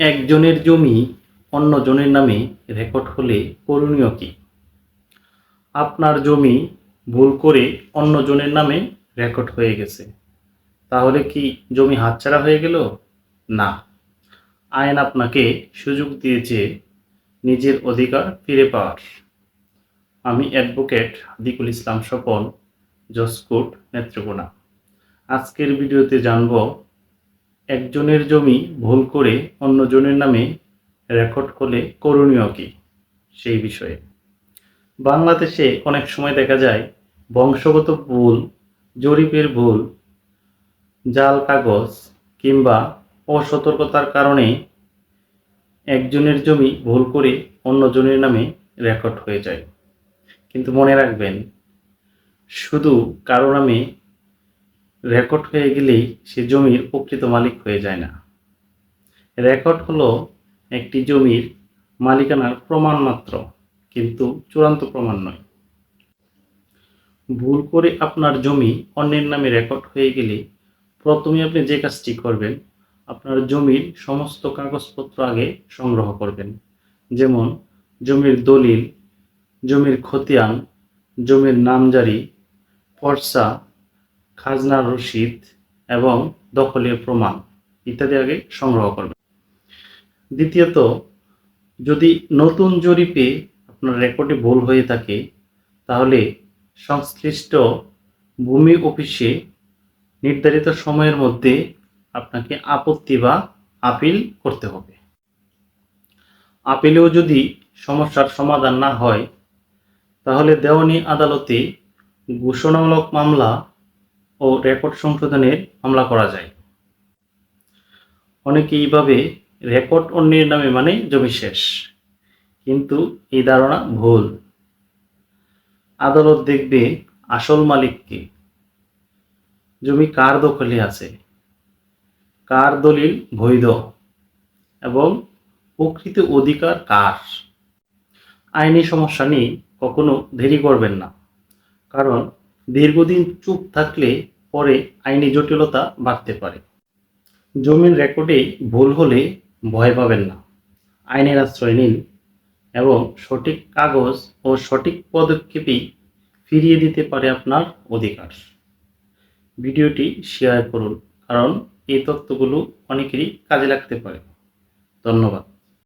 একজনের জমি অন্যজনের নামে রেকর্ড হলে করণীয় কি? আপনার জমি ভুল করে অন্যজনের নামে রেকর্ড হয়ে গেছে, তাহলে কি জমি হাতছাড়া হয়ে গেল? না, আইন আপনাকে সুযোগ দিয়েছে নিজের অধিকার ফিরে পাওয়ার। আমি অ্যাডভোকেট হাদিকুল ইসলাম স্বপন, জজ কোর্ট, নেত্রকোনা। আজকের ভিডিওতে জানব একজনের জমি ভুল করে অন্যজনের নামে রেকর্ড হলে করণীয় কি সেই বিষয়ে। বাংলাদেশে অনেক সময় দেখা যায় বংশগত ভুল, জরিপের ভুল, জাল কাগজ কিংবা অসতর্কতার কারণে একজনের জমি ভুল করে অন্যজনের নামে রেকর্ড হয়ে যায়। কিন্তু মনে রাখবেন, শুধু কারো নামে রেকর্ড হয়ে গেলেই সে জমির প্রকৃত মালিক হয়ে যায় না। রেকর্ড হলো একটি জমির মালিকানার প্রমাণ মাত্র, কিন্তু চূড়ান্ত প্রমাণ নয়। ভুল করে আপনার জমি অন্যের নামে রেকর্ড হয়ে গেলে প্রথমে আপনি যে কাজটি করবেন, আপনার জমির সমস্ত কাগজপত্র আগে সংগ্রহ করবেন। যেমন জমির দলিল, জমির খতিয়ান, জমির নামজারি, পর্চা, খাজনার রসিদ এবং দখলের প্রমাণ ইত্যাদি আগে সংগ্রহ করবেন। দ্বিতীয়ত, যদি নতুন জরিপে আপনার রেকর্ডে ভুল হয়ে থাকে, তাহলে সংশ্লিষ্ট ভূমি অফিসে নির্ধারিত সময়ের মধ্যে আপনাকে আপত্তি বা আপিল করতে হবে। আপিলেও যদি সমস্যার সমাধান না হয়, তাহলে দেওয়ানি আদালতে ঘোষণামূলক মামলা ও রেকর্ড সংশোধনের মামলা করা যায়। অনেকে এইভাবে রেকর্ড অন্যের নামে মানে জমি শেষ, কিন্তু এই ধারণা ভুল। আদালত দেখবে আসল মালিককে, জমি কার দখলে আছে, কার দলিল বৈধ এবং প্রকৃত অধিকার কার। আইনি সমস্যা নিয়ে কখনো দেরি করবেন না, কারণ দীর্ঘদিন চুপ থাকলে পরে আইনি জটিলতা বাড়তে পারে। জমির রেকর্ডে ভুল হলে ভয় পাবেন না, আইনের আশ্রয় নিন এবং সঠিক কাগজ ও সঠিক পদক্ষেপেই ফিরিয়ে দিতে পারে আপনার অধিকার। ভিডিওটি শেয়ার করুন, কারণ এই তথ্যগুলো অনেকেরই কাজে লাগতে পারে। ধন্যবাদ।